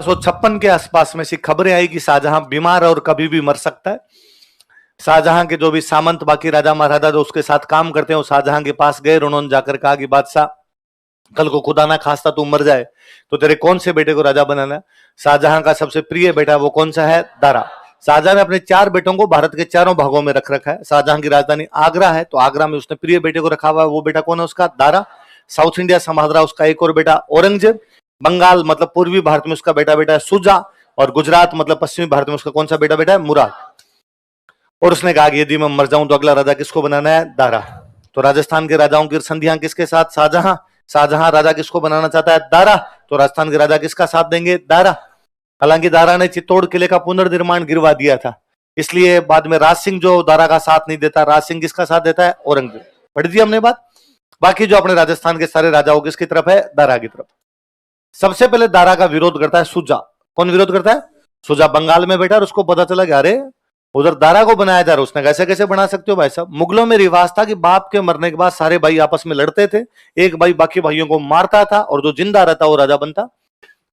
1956 के आसपास में सी खबरें आई कि शाहजहां बीमार और कभी भी मर सकता है। शाहजहां के जो भी सामंत बाकी राजा महाराजा जो उसके साथ काम करते हैं वो शाहजहां के पास गए, उन्होंने जाकर कहा कि बादशाह कल को खुदा ना खास्ता तू मर जाए तो तेरे कौन से बेटे को राजा बनाना है। शाहजहां का सबसे प्रिय बेटा वो कौन सा है? दारा। शाहजहां ने अपने 4 बेटों को भारत के चारों भागों में रख रखा है। शाहजहां की राजधानी आगरा है तो आगरा में उसने प्रिय बेटे को रखा हुआ है। वो बेटा कौन है उसका? दारा। साउथ इंडिया संभाल रहा उसका एक और बेटा औरंगजेब। बंगाल मतलब पूर्वी भारत में उसका बेटा है सुजा। और गुजरात मतलब पश्चिमी भारत में उसका कौन सा बेटा है? मुराद। और उसने कहा कि यदि मैं मर जाऊं तो अगला राजा किसको बनाना है? दारा। तो राजस्थान के राजाओं की संधियां किसके साथ? शाहजहां। शाहजहां राजा किसको बनाना चाहता है? दारा। तो राजस्थान के राजा किसका साथ देंगे? दारा। हालांकि दारा ने चित्तौड़ किले का पुनर्निर्माण गिरवा दिया था, इसलिए बाद में राज सिंह जो दारा का साथ नहीं देता, राज सिंह किसका साथ देता है? औरंगजेब। पढ़ दी हमने बात। बाकी जो अपने राजस्थान के सारे राजाओं किसकी तरफ है? दारा की तरफ। सबसे पहले दारा का विरोध करता है सुजा। कौन विरोध करता है? सुजा बंगाल में बैठा और उसको पता चला कि अरे उधर दारा को बनाया जा रहा है। उसने कैसे कैसे बना सकते हो भाई साहब? मुगलों में रिवाज था कि बाप के मरने के बाद सारे भाई आपस में लड़ते थे, एक भाई बाकी भाइयों को मारता था और जो जिंदा रहता वो राजा बनता।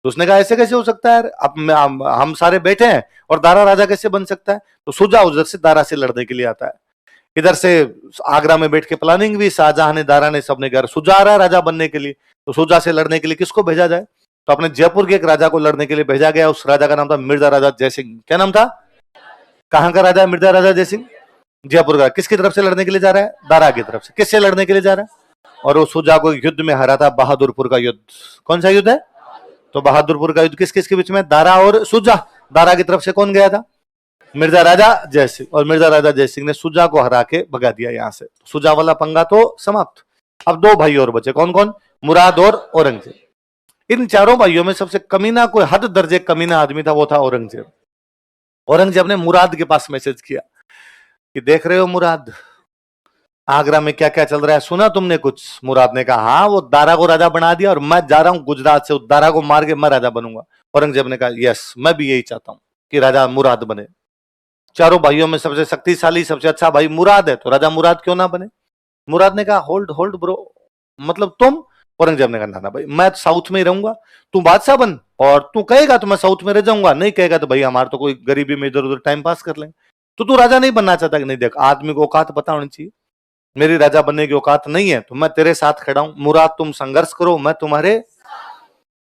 तो उसने कहा ऐसे कैसे हो सकता है? अब हम सारे बैठे हैं और दारा राजा कैसे बन सकता है? तो सुजा उधर से दारा से लड़ने के लिए आता है। इधर से आगरा में बैठ के प्लानिंग भी शाहजहां ने, दारा ने, सबने घर सुजा आ रहा है राजा बनने के लिए। तो सुजा से लड़ने के लिए किसको भेजा जाए? तो अपने जयपुर के एक राजा को लड़ने के लिए भेजा गया। उस राजा का नाम था मिर्जा राजा जयसिंह। क्या नाम था? कहां का राजा है मिर्जा राजा जयसिंह? जयपुर का। किसकी तरफ से लड़ने के लिए जा रहा है? दारा की तरफ से। किससे लड़ने के लिए जा रहा है? और वो सुजा को युद्ध में हरा था, बहादुरपुर का युद्ध। कौन सा युद्ध है? तो बहादुरपुर का युद्ध किस किस के बीच में? दारा और सुजा। दारा की तरफ से कौन गया था? मिर्जा राजा जयसिंह। और मिर्जा राजा जयसिंह ने सुजा को हरा के भगा दिया यहां से। सुजा वाला पंगा तो समाप्त। अब 2 भाई और बचे। कौन कौन? मुराद और औरंगजेब। इन चारों भाइयों में सबसे कमीना, कोई हद दर्जे कमीना आदमी था, वो था औरंगजेब। औरंगजेब ने मुराद के पास मैसेज किया कि देख रहे हो मुराद, आगरा में क्या क्या चल रहा है, सुना तुमने कुछ? मुराद ने कहा हाँ, वो दारा को राजा बना दिया और मैं जा रहा हूं गुजरात से, उस दारा को मार के मैं राजा बनूंगा। औरंगजेब ने कहा यस, मैं भी यही चाहता हूं कि राजा मुराद बने। चारों भाइयों में सबसे शक्तिशाली, सबसे अच्छा भाई मुराद है, तो राजा मुराद क्यों ना बने? मुराद ने कहा होल्ड होल्ड ब्रो, मतलब तुम? औरंगजेब ने कहा ना भाई, मैं साउथ में ही रहूंगा, तू बादशाह बन, और तू कहेगा तो मैं साउथ में रह जाऊंगा, नहीं कहेगा तो भाई हमारे तो कोई गरीबी में इधर उधर टाइम पास कर लेंगे। तो तू राजा नहीं बनना चाहता कि नहीं? देख, आदमी को औकात पता होनी चाहिए। मेरी राजा बनने की औकात नहीं है तो मैं तेरे साथ खड़ा हूं। मुराद तुम संघर्ष करो, मैं तुम्हारे।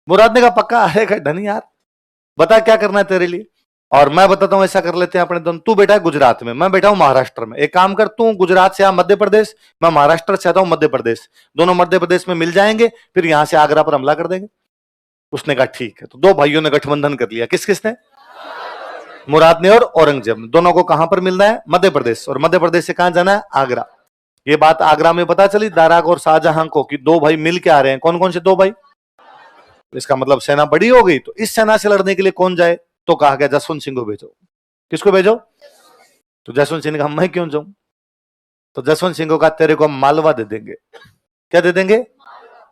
मुराद ने कहा पक्का? अरे धनी यार, बता क्या करना है तेरे लिए, और मैं बताता हूं। ऐसा कर लेते हैं अपने दोनों, तू बैठा है गुजरात में, मैं बैठा हूं महाराष्ट्र में। एक काम कर, तू गुजरात से आ मध्य प्रदेश, मैं महाराष्ट्र से आता हूं मध्य प्रदेश, दोनों मध्य प्रदेश में मिल जाएंगे, फिर यहां से आगरा पर हमला कर देंगे। उसने कहा ठीक है। तो 2 भाइयों ने गठबंधन कर लिया। किस किसने? मुराद ने और औरंगजेब ने। दोनों को कहां पर मिलना है? मध्य प्रदेश। और मध्य प्रदेश से कहां जाना है? आगरा। ये बात आगरा में पता चली दारा को और शाहजहां को कि 2 भाई मिल के आ रहे हैं। कौन कौन से 2 भाई? इसका मतलब सेना बड़ी हो गई। तो इस सेना से लड़ने के लिए कौन जाए? तो कहा गया जसवंत सिंह को भेजो। किसको भेजो? तो जसवंत सिंह ने कहा मैं क्यों जाऊं? तो जसवंत सिंह को कहा तेरे को हम मालवा दे देंगे। क्या दे देंगे?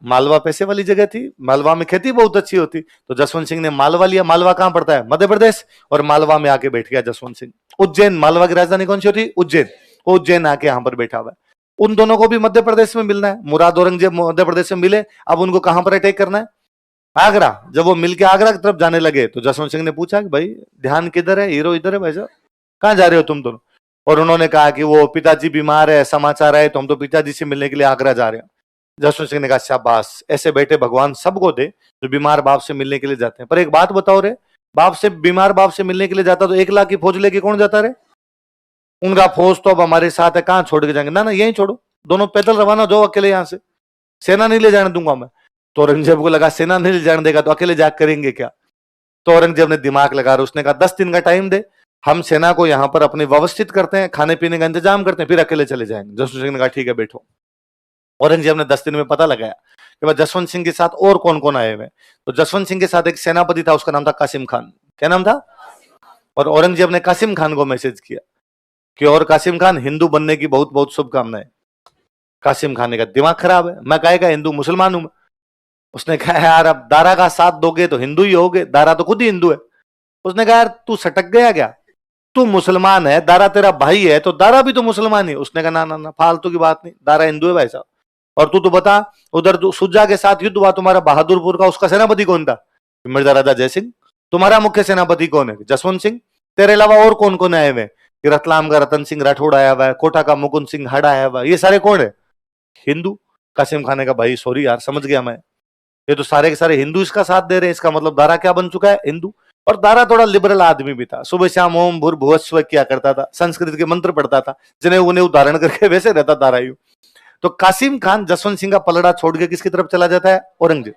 मालवा पैसे वाली जगह थी, मालवा में खेती बहुत अच्छी होती। तो जसवंत सिंह ने मालवा लिया। मालवा कहां पड़ता है? मध्य प्रदेश। और मालवा में आके बैठ गया जसवंत सिंह। उज्जैन, मालवा की राजधानी कौन सी होती? उज्जैन। उज्जैन आके यहां पर बैठा हुआ है। उन दोनों को भी मध्य प्रदेश में मिलना है। मुराद औरंगजेब मध्य प्रदेश में मिले, अब उनको कहां पर अटैक करना है? आगरा। जब वो मिलके आगरा की तरफ जाने लगे तो जसवंत सिंह ने पूछा कि भाई ध्यान किधर है, हीरो इधर है भाई साहब, कहां जा रहे हो तुम दोनों? और उन्होंने कहा कि वो पिताजी बीमार है, समाचार आए तो हम तो पिताजी से मिलने के लिए आगरा जा रहे हैं। जसवंत सिंह ने कहा शाबाश, ऐसे बेटे भगवान सबको दे जो बीमार बाप से मिलने के लिए जाते हैं। पर एक बात बताओ रे, बाप से, बीमार बाप से मिलने के लिए जाता तो 1 लाख की फौज लेके कौन जाता रे? उनका फौज तो अब हमारे साथ है, कहां छोड़ के जाएंगे? ना ना, यहीं छोड़ो, दोनों पैदल रवाना जाओ अकेले यहां से, सेना नहीं ले जाने दूंगा मैं। तो औरंगजेब को लगा सेना नहीं ले जाने देगा तो अकेले जाकर करेंगे क्या? तो औरंगजेब ने दिमाग लगा, उसने कहा 10 दिन का टाइम दे, हम सेना को यहां पर अपनी व्यवस्थित करते हैं, खाने पीने का इंतजाम करते हैं, फिर अकेले चले जाएंगे। जसवंत सिंह ने कहा ठीक है बैठो। औरंगजेब ने 10 दिन में पता लगाया कि भाई जसवंत सिंह के साथ और कौन कौन आए हुए। तो जसवंत सिंह के साथ एक सेनापति था, उसका नाम था कासिम खान। क्या नाम था? और औरंगजेब ने कासिम खान को मैसेज किया कि और कासिम खान, हिंदू बनने की बहुत बहुत शुभकामनाएं। कासिम खान ने कहा दिमाग खराब है, मैं कहेगा हिंदू मुसलमान हूं मैं। उसने कहा यार अब दारा का साथ दोगे तो हिंदू ही होगे, दारा तो खुद ही हिंदू है। उसने कहा यार तू सटक गया क्या, तू मुसलमान है, दारा तेरा भाई है तो दारा भी तो मुसलमान ही। उसने कहा ना ना ना, फालतू की बात नहीं, दारा हिंदू है भाई साहब। और तू तो बता, उधर सुजा के साथ युद्ध हुआ तुम्हारा बहादुरपुर का, उसका सेनापति कौन था? मिर्जा राजा जयसिंह। तुम्हारा मुख्य सेनापति कौन है? जसवंत सिंह। तेरे अलावा और कौन कौन आए हुए? कि रतलाम का रतन सिंह राठौड़ आया हुआ है, कोटा का मुकुंद सिंह हड आया हुआ है, ये सारे कौन है? हिंदू। कासिम खान ने कहा भाई सॉरी यार, समझ गया मैं, ये तो सारे के सारे हिंदू इसका साथ दे रहे हैं, इसका मतलब दारा क्या बन चुका है? हिंदू। और दारा थोड़ा लिबरल आदमी भी था, सुबह शाम ओम भूर्भुवस्व किया करता था, संस्कृत के मंत्र पढ़ता था, जिन्हें उन्हें उदाहरण करके वैसे रहता दारा यूं। तो कासिम खान जसवंत सिंह का पलड़ा छोड़ के किसकी तरफ चला जाता है? औरंगजेब।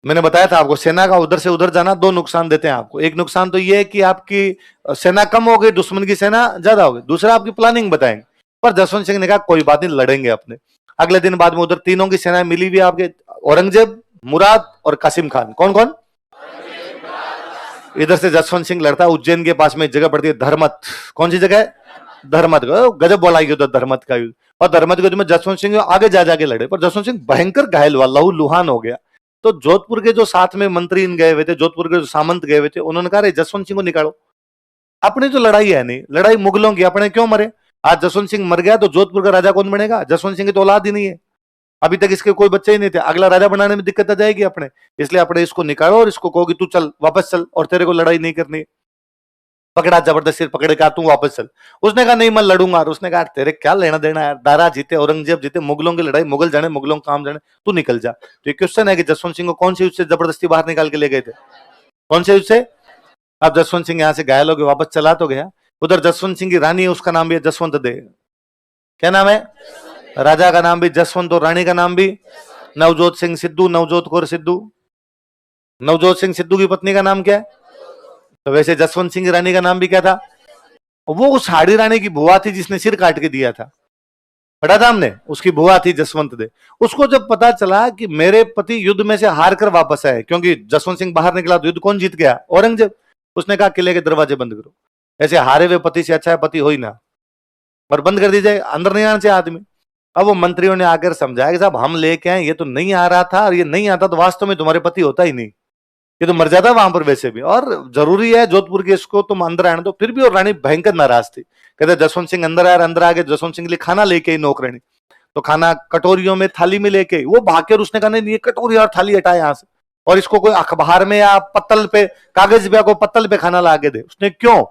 मैंने बताया था आपको, सेना का उधर से उधर जाना दो नुकसान देते हैं आपको। एक नुकसान तो यह है कि आपकी सेना कम हो गई, दुश्मन की सेना ज्यादा हो गई। दूसरा आपकी प्लानिंग बताएंगे। पर जसवंत सिंह ने कहा कोई बात नहीं, लड़ेंगे अपने। अगले दिन बाद में उधर तीनों की सेना मिली हुई आपके, औरंगजेब, मुराद और कासिम खान। कौन कौन? इधर से जसवंत सिंह लड़ता है, उज्जैन के पास में एक जगह पड़ती है धर्मत। कौन सी जगह है? धर्मत। गजब बोला युद्ध, धर्मत का युद्ध। और धर्मत के युद्ध में जसवंत सिंह आगे जा जाके लड़े, पर जसवंत सिंह भयंकर घायल हुआ, लहू लुहान हो गया। तो जोधपुर के जो साथ में मंत्री गए हुए थे, जोधपुर के जो सामंत गए हुए थे, उन्होंने कहा जसवंत सिंह को निकालो, अपनी तो लड़ाई है नहीं, लड़ाई मुगलों की, अपने क्यों मरे? आज जसवंत सिंह मर गया तो जोधपुर का राजा कौन बनेगा? जसवंत सिंह की तो औलाद ही नहीं है, अभी तक इसके कोई बच्चे ही नहीं थे, अगला राजा बनाने में दिक्कत आ जाएगी अपने। इसलिए अपने इसको निकालो और इसको कहो कि तू चल, वापस चल, और तेरे को लड़ाई नहीं करनी। पकड़ा, जबरदस्ती पकड़ के तू वापस चल। उसने कहा नहीं मैं लड़ूंगा। और उसने कहा तेरे क्या लेना देना है, दारा जीते, औरंगजेब जीते, मुगलों की लड़ाई मुगल जाने, मुगलों का काम जाने, तू निकल जा। तो ये क्वेश्चन है कि जसवंत सिंह को कौन से युद्ध से जबरदस्ती बाहर निकाल के ले गए थे? कौन से युद्ध से? अब जसवंत सिंह यहाँ से घायल होकर वापस चला तो गया। उधर जसवंत सिंह की रानी है, उसका नाम भी है जसवंत दे। क्या नाम है? राजा का नाम भी जसवंत और रानी का नाम भी नवजोत सिंह सिद्धू, नवजोत कौर सिद्धू। नवजोत सिंह सिद्धू की पत्नी का नाम क्या है? तो वैसे जसवंत सिंह की रानी का नाम भी क्या था? वो उस हाड़ी रानी की बुआ थी जिसने सिर काट के दिया था, पढ़ा था हमने, उसकी बुआ थी जसवंत दे। उसको जब पता चला कि मेरे पति युद्ध में से हार कर वापस आए, क्योंकि जसवंत सिंह बाहर निकला तो युद्ध कौन जीत गया? औरंगजेब। उसने कहा किले के दरवाजे बंद करो, ऐसे हारे हुए पति से अच्छा है पति हो ही ना, और बंद कर दीजिए, अंदर नहीं आना चाहिए आदमी। अब वो मंत्रियों ने आकर समझाया कि साहब हम लेके आए, ये तो नहीं आ रहा था, और ये नहीं आता तो वास्तव में तुम्हारे पति होता ही नहीं, ये तो मर जाता वहां पर वैसे भी, और जरूरी है जोधपुर के इसको तुम अंदर आने दो। फिर भी और रानी भयंकर नाराज थी, कहते जसवंत सिंह अंदर आया, अंदर आके जसवंत सिंह के लिए खाना लेके आई नौकरानी। तो खाना कटोरियों में थाली में लेके, वो भागकर उसने कहा नहीं ये कटोरी और थाली हटाए यहाँ से, और इसको कोई अखबार में या पत्तल पे, कागज पे, कोई पत्तल पे खाना ला के दे। उसने क्यों?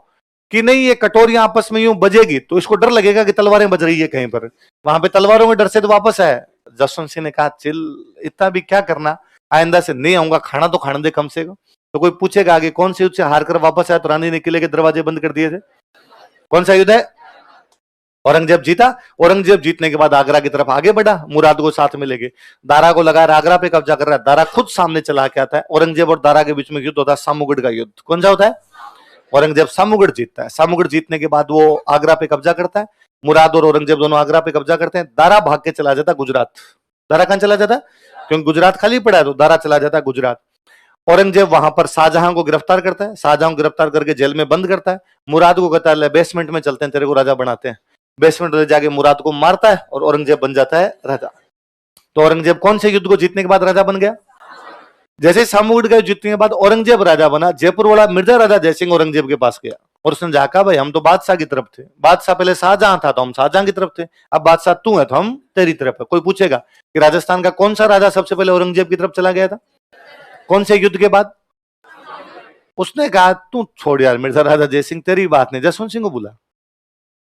कि नहीं ये कटोरियां आपस में यूं बजेगी तो इसको डर लगेगा कि तलवारें बज रही है कहीं पर, वहां पे तलवारों में डर से तो वापस आए। जसवंत सिंह ने कहा चिल, इतना भी क्या करना, आइंदा से नहीं आऊंगा, खाना तो खाने दे कम से कम। तो कोई पूछेगा आगे कौन से युद्ध से हार कर वापस आया? तो रानी ने किले के दरवाजे बंद कर दिए थे। कौन सा युद्ध है? औरंगजेब जीता। औरंगजेब जीतने के बाद आगरा की तरफ आगे बढ़ा, मुराद को साथ में लेके, दारा को लगा आगरा पे कब्जा कर रहा है। दारा खुद सामने चला के आता है, औरंगजेब और दारा के बीच में युद्ध होता है, सामूगढ़ का युद्ध। कौन सा होता है? औरंगजेब सामूगढ़ जीतता है। सामूगढ़ जीतने के बाद वो आगरा पे कब्जा करता है, मुराद और औरंगजेब दोनों आगरा पे कब्जा करते हैं। दारा भाग के चला जाता है गुजरात। दारा कहां चला जाता है? क्योंकि गुजरात खाली पड़ा है, तो दारा चला जाता है गुजरात। औरंगजेब वहां पर शाहजहां को गिरफ्तार करता है, शाहजहां को गिरफ्तार करके जेल में बंद करता है। मुराद को कहता है बेसमेंट में चलते हैं, तेरे को राजा बनाते हैं। बेसमेंट में जाके मुराद को मारता है और औरंगजेब बन जाता है राजा। तो औरंगजेब कौन से युद्ध को जीतने के बाद राजा बन गया? जैसे सामूगढ़ का जीतने के बाद औरंगजेब राजा बना, जयपुर वाला मिर्जा राजा जयसिंह औरंगजेब के पास गया और उसने जाका भाई हम तो बादशाह की तरफ थे, बादशाह पहले शाहजहां था तो हम शाहजहां की तरफ थे, अब बादशाह तू है तो हम तेरी तरफ है। कोई पूछेगा कि राजस्थान का कौन सा राजा सबसे पहले औरंगजेब की तरफ चला गया था? कौन से युद्ध के बाद? उसने कहा तू छोड़ यार मिर्जा राजा जयसिंह, तेरी बात नहीं, जसवंत सिंह को बुला,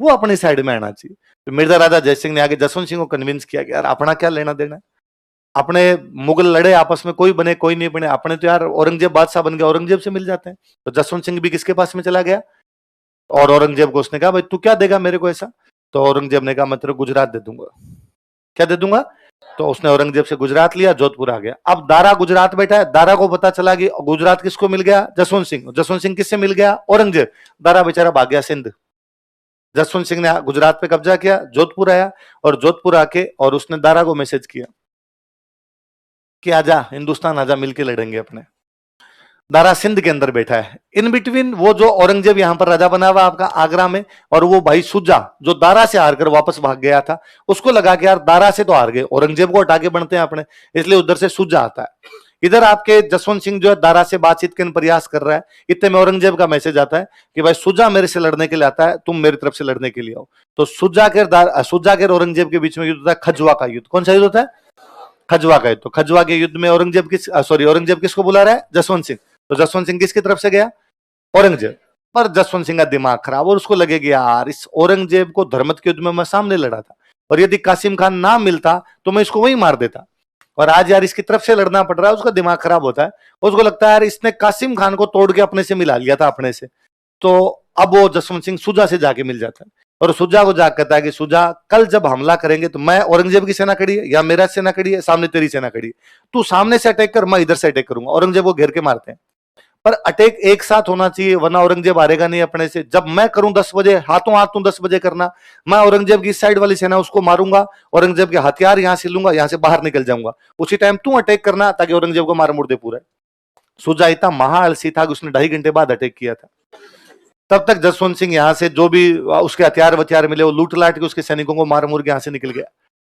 वो अपनी साइड में आना चाहिए। तो मिर्जा राजा जयसिंह ने आगे जसवंत सिंह को कन्विंस किया कि यार अपना क्या लेना देना है, अपने मुगल लड़े आपस में, कोई बने कोई नहीं बने, अपने तो यार औरंगजेब बादशाह बन गया, औरंगजेब से मिल जाते हैं। तो जसवंत सिंह भी किसके पास में चला गया? और औरंगजेब को उसने कहा भाई तू क्या देगा मेरे को ऐसा? तो औरंगजेब ने कहा मैं तेरे को गुजरात दे दूंगा। क्या दे दूंगा? तो उसने औरंगजेब से गुजरात लिया, जोधपुर आ गया। अब दारा गुजरात बैठा है, दारा को पता चला कि गुजरात किसको मिल गया? जसवंत सिंह। जसवंत सिंह किससे मिल गया? औरंगजेब। दारा बेचारा भाग गया सिंध। जसवंत सिंह ने गुजरात पे कब्जा किया, जोधपुर आया और जोधपुर आके और उसने दारा को मैसेज किया कि आजा हिंदुस्तान आजा, मिलके लड़ेंगे अपने। दारा सिंध के अंदर बैठा है। इन बिटवीन वो जो औरंगजेब यहां पर राजा बना हुआ आपका आगरा में, और वो भाई सुजा जो दारा से हारकर वापस भाग गया था, उसको लगा कि यार दारा से तो हार गए, औरंगजेब को हटा के बनते हैं अपने, इसलिए उधर से सुजा आता है। इधर आपके जसवंत सिंह जो है दारा से बातचीत के प्रयास कर रहा है, इतने में औरंगजेब का मैसेज आता है कि भाई सुजा मेरे से लड़ने के लिए आता है, तुम मेरी तरफ से लड़ने के लिए आओ। तो सुजा के औरंगजेब के बीच में युद्ध होता है, खजुआ का युद्ध। कौन सा युद्ध होता है? खजुआ का युद्ध। तो खजुआ के युद्ध में औरंगजेब किसको बुला रहा है? जसवंत सिंह। तो जसवंत सिंह किसकी तरफ से गया? औरंगजेब। पर जसवंत सिंह का दिमाग खराब और उसको लगे कि यार इस औरंगजेब को धर्मत के युद्ध में मैं सामने लड़ा था और यदि कासिम खान ना मिलता तो मैं इसको वहीं मार देता, और आज यार इसकी तरफ से लड़ना पड़ रहा है। उसका दिमाग खराब होता है, उसको लगता है यार इसने कासिम खान को तोड़ के अपने से मिला लिया था अपने से। तो अब वो जसवंत सिंह सुजा से जाके मिल जाता है और सुजा को जाकर कहता है कि सुजा, कल जब हमला करेंगे तो मैं औरंगजेब की सेना खड़ी है या मेरा सेना खड़ी है, सामने तेरी सेना खड़ी है, तू सामने से अटैक कर, मैं इधर से अटैक करूंगा। औरंगजेब को घेर के मारते हैं, पर अटैक एक साथ होना चाहिए वरना औरंगजेब हारेगा नहीं अपने से। जब मैं करूं 10 बजे, हाथों हाथ तुम 10 बजे करना, मैं औरंगजेब की साइड वाली सेना उसको मारूंगा, औरंगजेब के हथियार यहां से लूंगा, यहां से बाहर निकल जाऊंगा, उसी टाइम तू अटैक करना ताकि औरंगजेब को मार मुड़ दे पूरा। सुजा इतना महाआलसी था कि उसने 2.5 घंटे बाद अटैक किया था। तब तक जसवंत सिंह यहां से जो भी उसके हथियार वथियार मिले वो लूट लाट के उसके सैनिकों को मार मुर के यहां से निकल गया।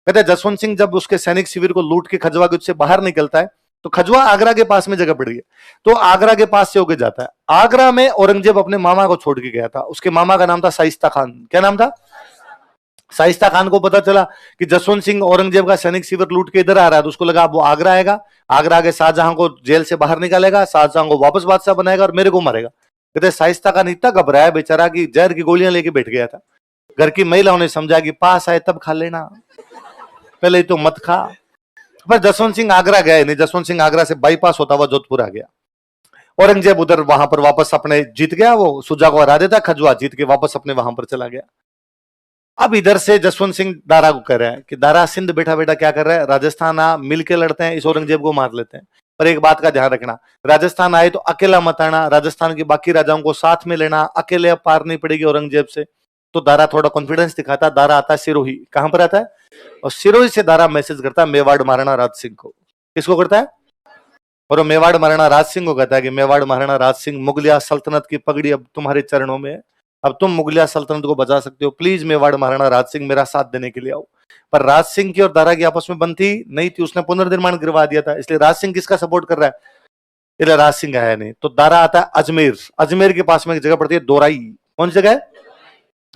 कहते हैं जसवंत सिंह जब उसके सैनिक शिविर को लूट के खजवा के उससे बाहर निकलता है तो खजवा आगरा के पास में जगह पड़ी है, तो आगरा के पास से होके जाता है। आगरा में औरंगजेब अपने मामा को छोड़ के गया था, उसके मामा का नाम था शाइस्ता खान। क्या नाम था? शाइस्ता खान को पता चला कि जसवंत सिंह औरंगजेब का सैनिक शिविर लूट के इधर आ रहा है, तो उसको लगा वो आगरा आएगा, आगरा के शाहजहां को जेल से बाहर निकालेगा, शाहजहां को वापस बादशाह बनाएगा और मेरे को मारेगा। कहते शाइस्ता खान इतना घबराया बेचारा कि जहर की गोलियां लेके बैठ गया था। घर की महिलाओं ने समझा कि पास आए तब खा लेना, पहले तो मत खा। पर जसवंत सिंह आगरा गए नहीं, जसवंत सिंह आगरा से बाईपास होता हुआ जोधपुर आ गया। औरंगजेब उधर वहां पर वापस अपने जीत गया, वो सुजा को हरा देता, खजवा जीत के वापस अपने वहां पर चला गया। अब इधर से जसवंत सिंह दारा को कह रहा है कि दारा सिंध बैठा बैठा क्या कर रहा है, राजस्थान आ, मिलके लड़ते हैं, इस औरंगजेब को मार लेते हैं। पर एक बात का ध्यान रखना, राजस्थान आए तो अकेला मत आना, राजस्थान के बाकी राजाओं को साथ में लेना, अकेले अब पार नहीं पड़ेगी औरंगजेब से। तो दारा थोड़ा कॉन्फिडेंस दिखाता, दारा आता है सिरोही। कहां पर आता है? और सिरोही से दारा मैसेज करता है मेवाड़ महाराणा राज सिंह को। किसको करता है? और वो मेवाड़ महाराणा राज सिंह को कहता है कि मेवाड़ महाराणा राज सिंह, मुगलिया सल्तनत की पगड़ी अब तुम्हारे चरणों में है, अब तुम मुगलिया सल्तनत को बचा सकते हो, प्लीज मेवाड़ महाराणा राज सिंह मेरा साथ देने के लिए आओ। पर राज सिंह की और दारा की आपस में बनती नहीं थी, उसने पुनर्निर्माण गिरवा दिया था, इसलिए राज सिंह किसका सपोर्ट कर रहा है? इसलिए राज सिंह आया नहीं। तो दारा आता है अजमेर, अजमेर के पास में एक जगह पड़ती है दोराई। कौन सी जगह है?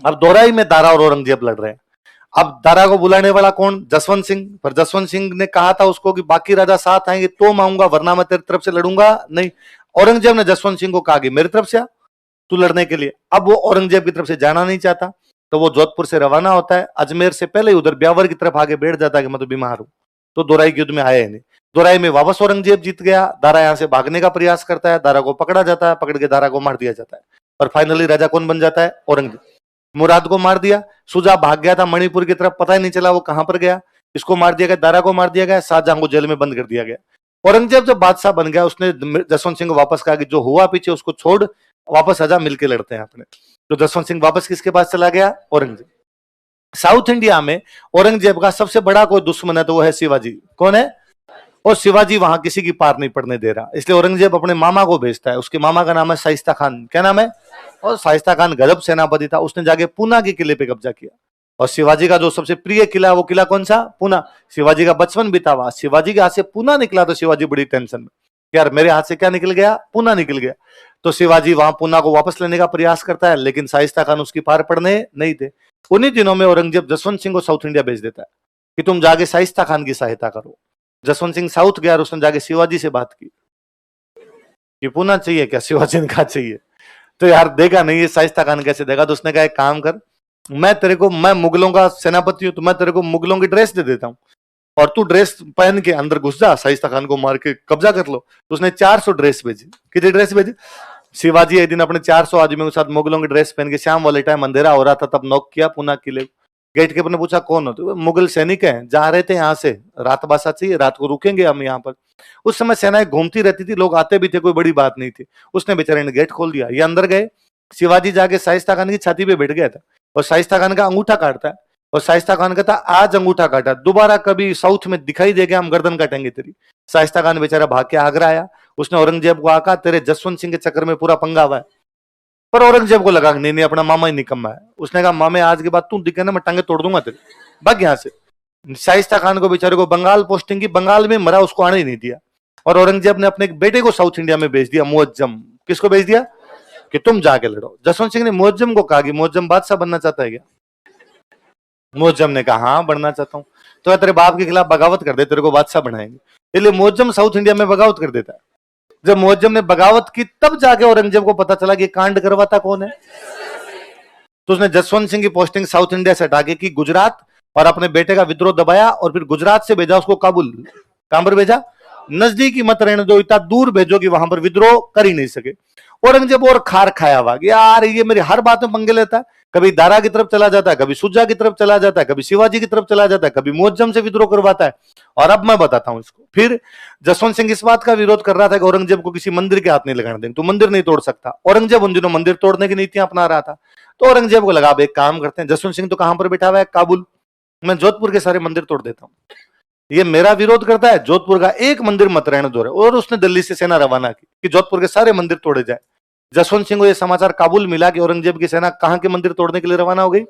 अब दोराई में दारा और औरंगजेब लड़ रहे हैं। अब दारा को बुलाने वाला कौन? जसवंत सिंह। पर जसवंत सिंह ने कहा था उसको कि बाकी राजा साथ आएंगे तो मैं आऊंगा, वरना मैं तेरी तरफ से लड़ूंगा नहीं। औरंगजेब ने जसवंत सिंह को कहा कि मेरी तरफ से आ तू लड़ने के लिए। अब वो औरंगजेब की तरफ से जाना नहीं चाहता, तो वो जोधपुर से रवाना होता है, अजमेर से पहले ही उधर ब्यावर की तरफ आगे बैठ जाता है कि मैं तो बीमार हूं, तो दोराई के युद्ध में आया ही नहीं। दोराई में वापस औरंगजेब जीत गया, दारा यहां से भागने का प्रयास करता है, दारा को पकड़ा जाता है, पकड़ के दारा को मार दिया जाता है, और फाइनली राजा कौन बन जाता है? औरंगजेब। मुराद को मार दिया, सुजा भाग गया था मणिपुर की तरफ, पता ही नहीं चला वो कहां पर गया, इसको मार दिया गया, दारा को मार दिया गया, शाहजहां को जेल में बंद कर दिया गया। औरंगजेब जब बादशाह बन गया उसने जसवंत सिंह को वापस कहा कि जो हुआ पीछे उसको छोड़, वापस आजा, मिलके लड़ते हैं अपने। तो जसवंत सिंह वापस किसके पास चला गया? औरंगजेब। साउथ इंडिया में औरंगजेब का सबसे बड़ा कोई दुश्मन है तो वो है शिवाजी। कौन है? और शिवाजी वहां किसी की पार नहीं पड़ने दे रहा, इसलिए औरंगजेब अपने मामा को भेजता है, उसके मामा का नाम है शाइस्ता खान। क्या नाम है? और शाइस्ता खान गजब सेनापति था, उसने जाके पूना के किले पे कब्जा किया। और शिवाजी का जो सबसे प्रिय किला, वो किला कौन सा? पूना। शिवाजी का बचपन बीता हुआ, शिवाजी के हाथ से पूना निकला तो शिवाजी बड़ी टेंशन में, यार मेरे हाथ से क्या निकल गया? पूना निकल गया। तो शिवाजी वहां पूना को वापस लेने का प्रयास करता है, लेकिन शाइस्ता खान उसकी पार पड़ने नहीं थे। उन्हीं दिनों में औरंगजेब जसवंत सिंह को साउथ इंडिया भेज देता है कि तुम जाके शाइस्ता खान की सहायता करो। जसवंत सिंह साउथ गया और उसने जाके शिवाजी से बात की कि पूना चाहिए क्या? शिवाजी ने कहा चाहिए। तो यार देगा नहीं ये शाइस्ता खान कैसे देगा, तो उसने कहा एक काम कर, मैं मुगलों का सेनापति हूं, तो मैं तेरे को मुगलों की ड्रेस दे देता हूं और तू ड्रेस पहन के अंदर घुस जा, शाइस्ता खान को मार के कब्जा कर लो। तो उसने 400 ड्रेस भेजी। कितनी ड्रेस भेजी? शिवाजी एक दिन अपने 400 आदमियों के साथ मुगलों की ड्रेस पहन के, शाम वाले टाइम अंधेरा हो रहा था, तब नॉक किया पूना किले। गेट कीपर ने पूछा कौन हो? तो मुगल सैनिक हैं, जा रहे थे यहाँ से, रात बासा चाहिए, रात को रुकेंगे हम यहाँ पर। उस समय सेनाएं घूमती रहती थी, लोग आते भी थे, कोई बड़ी बात नहीं थी। उसने बेचारे ने गेट खोल दिया, ये अंदर गए। शिवाजी जाके शाइस्ता खान की छाती पे बैठ गया था और शाइस्ता खान का अंगूठा काटता है, और शाइस्ता खान कहता आज अंगूठा काटा, दोबारा कभी साउथ में दिखाई देगा हम गर्दन काटेंगे तेरी। शाइस्ता खान बेचारा भाग के आगरा आया, उसने औरंगजेब को आका तेरे जसवंत सिंह के चक्कर में पूरा पंगा हुआ है। पर औरंगजेब को लगा नहीं नहीं अपना मामा ही निकम्मा है, उसने कहा मामे आज के बाद तू दिखे ना मैं टांगे तोड़ दूंगा तेरे, भाग यहाँ से। शाइस्ता खान को बेचारे को बंगाल पोस्टिंग की, बंगाल में मरा, उसको आने ही नहीं दिया। और औरंगजेब ने अपने एक बेटे को साउथ इंडिया में भेज दिया, मुअज्जम। किसको भेज दिया? कि तुम जाके लड़ो। जसवंत सिंह ने मुअज्जम को कहा कि मुअज्जम बादशाह बनना चाहता है क्या? मुअज्जम ने कहा हाँ बनना चाहता हूँ। तो तेरे बाप के खिलाफ बगावत कर दे, तेरे को बादशाह बनाएंगे। इसलिए मुअज्जम साउथ इंडिया में बगावत कर देता है। जब मुअज्जम ने बगावत की तब जाके औरंगजेब को पता चला कि कांड करवाता कौन है। तो उसने जसवंत सिंह की पोस्टिंग साउथ इंडिया से हटा के की गुजरात, और अपने बेटे का विद्रोह दबाया, और फिर गुजरात से भेजा उसको काबुल। कहां पर भेजा? नजदीकी मत रहने दो, इतना दूर भेजो कि वहां पर विद्रोह कर ही नहीं सके। औरंगजेब और खार खाया हुआ, यार ये मेरी हर बात में पंगे लेता है, कभी दारा की तरफ चला जाता है, कभी सुजा की तरफ चला जाता है, कभी शिवाजी की तरफ चला जाता है, कभी मुअज्जम से विद्रोह करवाता है। और अब मैं बताता हूं इसको। फिर जसवंत सिंह इस बात का विरोध कर रहा था कि औरंगजेब को किसी मंदिर के हाथ नहीं लगाने देंगे, तो मंदिर नहीं तोड़ सकता। औरंगजेब उन दिनों मंदिर तोड़ने की नीतियां अपना रहा था। तो औरंगजेब को लगा, अब एक काम करते हैं, जसवंत सिंह तो कहां पर बैठा हुआ है? काबुल। मैं जोधपुर के सारे मंदिर तोड़ देता हूं। ये मेरा विरोध करता है, जोधपुर का एक मंदिर मत रहने दो। और उसने दिल्ली से सेना रवाना की कि जोधपुर के सारे मंदिर तोड़े जाए। जसवंत सिंह को यह समाचार काबुल मिला कि औरंगजेब की सेना कहां के मंदिर तोड़ने के लिए रवाना हो गई।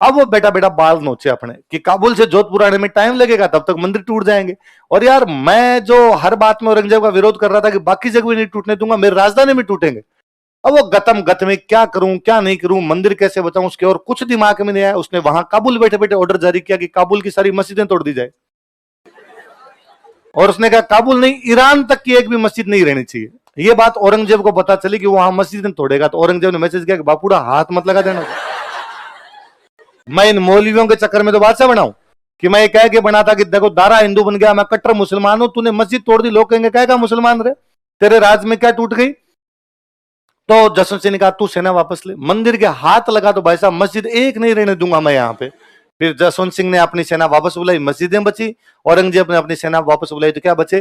अब वो बेटा बेटा बाल नोचे अपने कि काबुल से जोधपुर आने में टाइम लगेगा, तब तक मंदिर टूट जाएंगे। और यार मैं जो हर बात में औरंगजेब का विरोध कर रहा था कि बाकी जगह भी नहीं टूटने दूंगा, मेरी राजधानी में टूटेंगे। अब वो गतम गत में क्या करूं क्या नहीं करूं, मंदिर कैसे बचाऊं, उसके और कुछ दिमाग में नहीं आया। उसने वहां काबुल बैठे बैठे ऑर्डर जारी किया कि काबुल की सारी मस्जिदें तोड़ दी जाए। और उसने कहा काबुल नहीं, ईरान तक की एक भी मस्जिद नहीं रहनी चाहिए। ये बात औरंगजेब को पता चली कि वहां मस्जिद तोड़ेगा, तो औरंगजेब ने मैसेज किया कि बापूड़ा हाथ मत लगा देना। मैं इन मौलवियों के चक्कर में तो बादशाह बनाऊं कि मैं ये कह के बना था कि देखो दारा हिंदू बन गया, मैं कट्टर मुसलमान हूं, तूने मस्जिद तोड़ दी, लोग कहेंगे कहेगा मुसलमान रहे, तेरे राज में क्या टूट गई। तो जसवंत सिंह ने कहा तू सेना वापस ले, मंदिर के हाथ लगा तो भाई साहब मस्जिद एक नहीं रहने दूंगा मैं यहां पे। फिर जसवंत सिंह ने अपनी सेना वापस बुलाई, मस्जिदें बची। औरंगजेब ने अपनी सेना वापस बुलाई तो क्या बचे?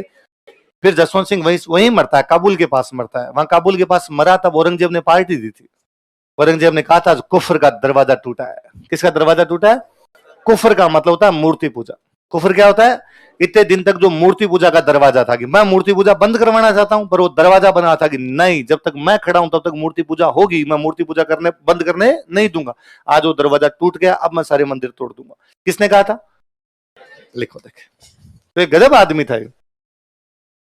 फिर जसवंत सिंह वहीं मरता है, काबुल के पास मरता है। वहां काबुल के पास मरा तब औरंगजेब ने पार्टी दी थी। औरंगजेब ने कहा था कुफर का दरवाजा टूटा है। किसका दरवाजा टूटा है? कुफर का मतलब होता है मूर्ति पूजा। कुफर क्या होता है? इतने दिन तक जो मूर्ति पूजा का दरवाजा था कि मैं मूर्ति पूजा बंद करवाना चाहता हूं, पर वो दरवाजा बना था कि नहीं, जब तक मैं खड़ा हूं तब तक मूर्ति पूजा होगी, मैं मूर्ति पूजा करने बंद करने नहीं दूंगा। आज वो दरवाजा टूट गया, अब मैं सारे मंदिर तोड़ दूंगा। किसने कहा था? लिखो देखे। तो एक गजब आदमी था।